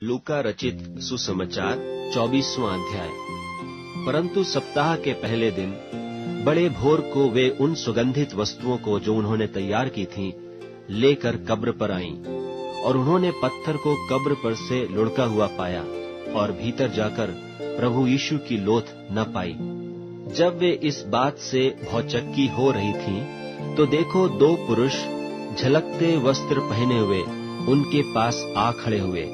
लूका रचित सुसमाचार 24वां अध्याय। परंतु सप्ताह के पहले दिन बड़े भोर को वे उन सुगंधित वस्तुओं को जो उन्होंने तैयार की थीं लेकर कब्र पर आईं, और उन्होंने पत्थर को कब्र पर से लुढ़का हुआ पाया और भीतर जाकर प्रभु यीशु की लोथ न पाई। जब वे इस बात से भौचक्की हो रही थीं, तो देखो दो पुरुष झलकते वस्त्र पहने हुए उनके पास आ खड़े हुए।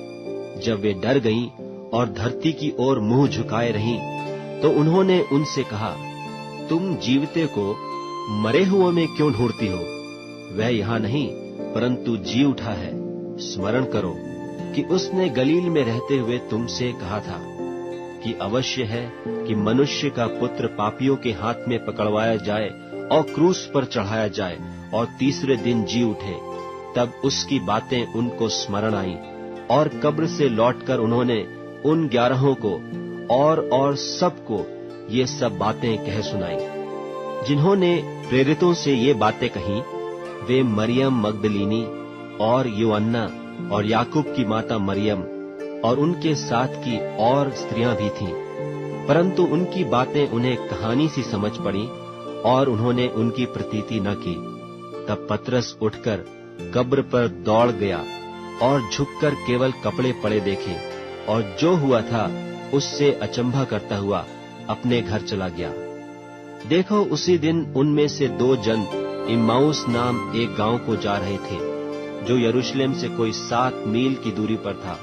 जब वे डर गईं और धरती की ओर मुंह झुकाए रहीं, तो उन्होंने उनसे कहा, तुम जीवते को मरे हुओं में क्यों ढूंढती हो? वह यहाँ नहीं परंतु जी उठा है। स्मरण करो कि उसने गलील में रहते हुए तुमसे कहा था कि अवश्य है कि मनुष्य का पुत्र पापियों के हाथ में पकड़वाया जाए और क्रूस पर चढ़ाया जाए और तीसरे दिन जी उठे। तब उसकी बातें उनको स्मरण आईं, और कब्र से लौटकर उन्होंने उन 11 को और सबको ये सब बातें कह सुनाई। जिन्होंने प्रेरितों से ये बातें कहीं, वे मरियम मगदलीनी और यूहन्ना और याकूब की माता मरियम और उनके साथ की और स्त्रियां भी थीं। परंतु उनकी बातें उन्हें कहानी सी समझ पड़ी और उन्होंने उनकी प्रतीति न की। तब पतरस उठकर कब्र पर दौड़ गया और झुककर केवल कपड़े पड़े देखे, और जो हुआ था उससे अचंभा करता हुआ अपने घर चला गया। देखो, उसी दिन उनमें से 2 जन इम्माउस नाम एक गांव को जा रहे थे, जो यरूशलेम से कोई 7 मील की दूरी पर था।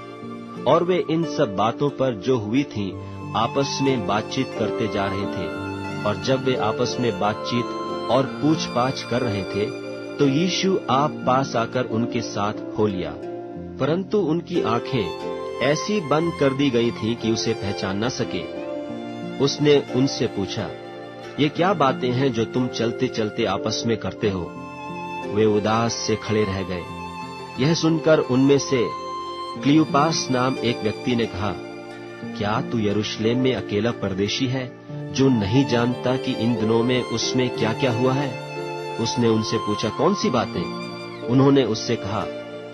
और वे इन सब बातों पर जो हुई थीं आपस में बातचीत करते जा रहे थे। और जब वे आपस में बातचीत और पूछपाछ कर रहे थे, तो यीशु आप पास आकर उनके साथ हो लिया। परंतु उनकी आंखें ऐसी बंद कर दी गई थीं कि उसे पहचान न सके। उसने उनसे पूछा, ये क्या बातें हैं जो तुम चलते चलते आपस में करते हो? वे उदास से खड़े रह गए। यह सुनकर उनमें से क्लियोपास नाम एक व्यक्ति ने कहा, क्या तू यरूशलेम में अकेला परदेशी है, जो नहीं जानता कि इन दिनों में उसमें क्या क्या हुआ है? उसने उनसे पूछा, कौन सी बातें? उन्होंने उससे कहा,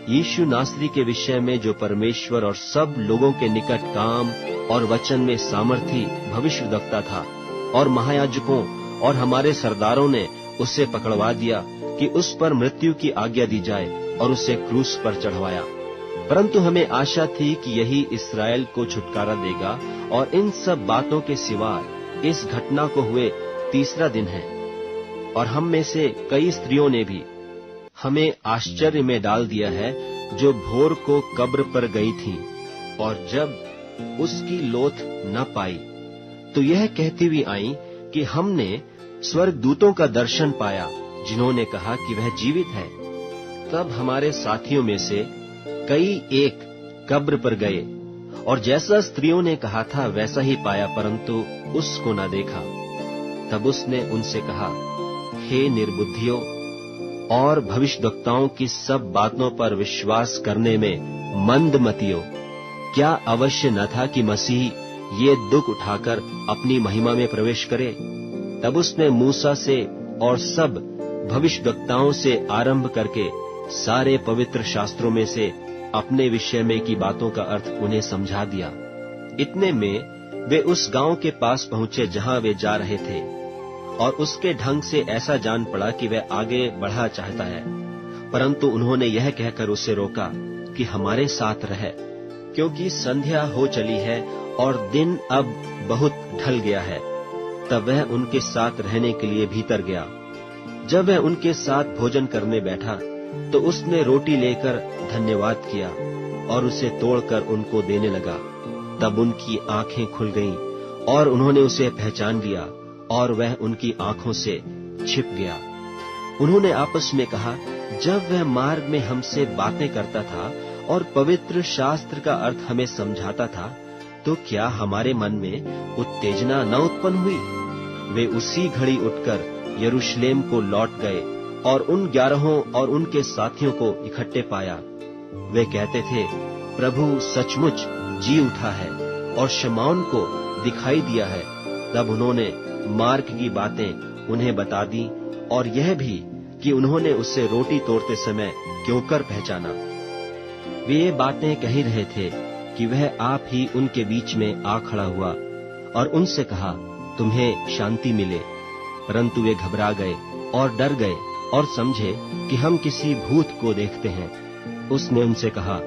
यीशु नासरी के विषय में, जो परमेश्वर और सब लोगों के निकट काम और वचन में सामर्थी भविष्यद्वक्ता था, और महायाजकों और हमारे सरदारों ने उसे पकड़वा दिया कि उस पर मृत्यु की आज्ञा दी जाए, और उसे क्रूस पर चढ़वाया। परंतु हमें आशा थी कि यही इस्राएल को छुटकारा देगा, और इन सब बातों के सिवा इस घटना को हुए 3रा दिन है। और हम में से कई स्त्रियों ने भी हमें आश्चर्य में डाल दिया है, जो भोर को कब्र पर गई थीं, और जब उसकी लोथ न पाई, तो यह कहती हुई आई कि हमने स्वर्गदूतों का दर्शन पाया, जिन्होंने कहा कि वह जीवित है। तब हमारे साथियों में से कई एक कब्र पर गए, और जैसा स्त्रियों ने कहा था वैसा ही पाया, परंतु उसको न देखा। तब उसने उनसे कहा, हे निर्बुद्धियों और भविष्यद्वक्ताओं की सब बातों पर विश्वास करने में मंदमतियों, क्या अवश्य न था कि मसीह ये दुख उठाकर अपनी महिमा में प्रवेश करे? तब उसने मूसा से और सब भविष्यद्वक्ताओं से आरंभ करके सारे पवित्र शास्त्रों में से अपने विषय में की बातों का अर्थ उन्हें समझा दिया। इतने में वे उस गांव के पास पहुंचे जहां वे जा रहे थे, और उसके ढंग से ऐसा जान पड़ा कि वह आगे बढ़ा चाहता है। परंतु उन्होंने यह कहकर उसे रोका कि हमारे साथ रह, क्योंकि संध्या हो चली है और दिन अब बहुत ढल गया है। तब वह उनके साथ रहने के लिए भीतर गया। जब वह उनके साथ भोजन करने बैठा, तो उसने रोटी लेकर धन्यवाद किया और उसे तोड़कर उनको देने लगा। तब उनकी आंखें खुल गईं और उन्होंने उसे पहचान लिया, और वह उनकी आंखों से छिप गया। उन्होंने आपस में कहा, जब वह मार्ग में हमसे बातें करता था और पवित्र शास्त्र का अर्थ हमें समझाता था, तो क्या हमारे मन में उत्तेजना न उत्पन्न हुई? वे उसी घड़ी उठकर यरूशलेम को लौट गए और उन 11 और उनके साथियों को इकट्ठे पाया। वे कहते थे, प्रभु सचमुच जी उठा है और शमौन को दिखाई दिया है। तब उन्होंने मार्ग की बातें उन्हें बता दी, और यह भी कि उन्होंने उससे रोटी तोड़ते समय क्यों कर पहचाना। वे ये बातें कह ही रहे थे कि वह आप ही उनके बीच में आ खड़ा हुआ और उनसे कहा, तुम्हें शांति मिले। परंतु वे घबरा गए और डर गए और समझे कि हम किसी भूत को देखते हैं। उसने उनसे कहा,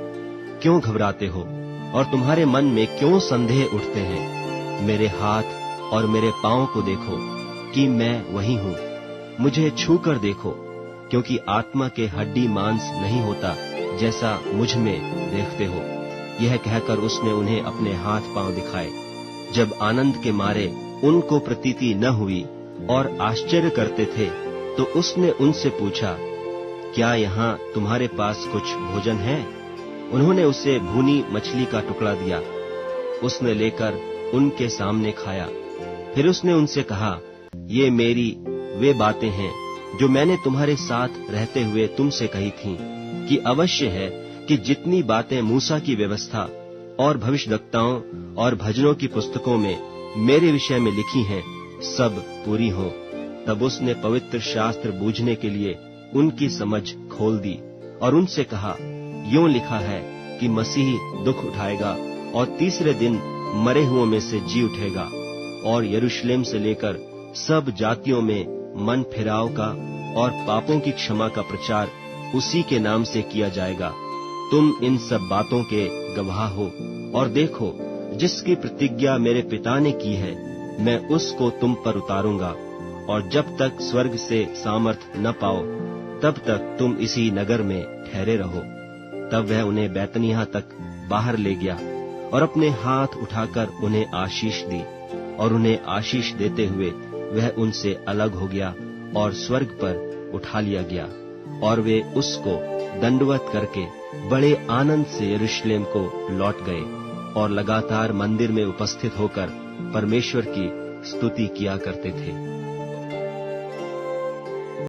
क्यों घबराते हो और तुम्हारे मन में क्यों संदेह उठते हैं? मेरे हाथ और मेरे पांव को देखो कि मैं वही हूँ। मुझे छू कर देखो, क्योंकि आत्मा के हड्डी मांस नहीं होता जैसा मुझ में देखते हो। यह कहकर उसने उन्हें अपने हाथ पांव दिखाए। जब आनंद के मारे उनको प्रतीति न हुई और आश्चर्य करते थे, तो उसने उनसे पूछा, क्या यहाँ तुम्हारे पास कुछ भोजन है? उन्होंने उसे भुनी मछली का टुकड़ा दिया। उसने लेकर उनके सामने खाया। फिर उसने उनसे कहा, ये मेरी वे बातें हैं जो मैंने तुम्हारे साथ रहते हुए तुमसे कही थीं, कि अवश्य है कि जितनी बातें मूसा की व्यवस्था और भविष्यद्वक्ताओं और भजनों की पुस्तकों में मेरे विषय में लिखी हैं, सब पूरी हों। तब उसने पवित्र शास्त्र बूझने के लिए उनकी समझ खोल दी और उनसे कहा, यूं लिखा है कि मसीह दुख उठाएगा और तीसरे दिन मरे हुओं में से जी उठेगा, और यरूशलेम से लेकर सब जातियों में मन फिराव का और पापों की क्षमा का प्रचार उसी के नाम से किया जाएगा। तुम इन सब बातों के गवाह हो। और देखो, जिसकी प्रतिज्ञा मेरे पिता ने की है, मैं उसको तुम पर उतारूंगा, और जब तक स्वर्ग से सामर्थ न पाओ, तब तक तुम इसी नगर में ठहरे रहो। तब वह उन्हें बैतनिय्याह तक बाहर ले गया और अपने हाथ उठाकर उन्हें आशीष दी, और उन्हें आशीष देते हुए वह उनसे अलग हो गया और स्वर्ग पर उठा लिया गया। और वे उसको दंडवत करके बड़े आनंद से यरूशलेम को लौट गए और लगातार मंदिर में उपस्थित होकर परमेश्वर की स्तुति किया करते थे।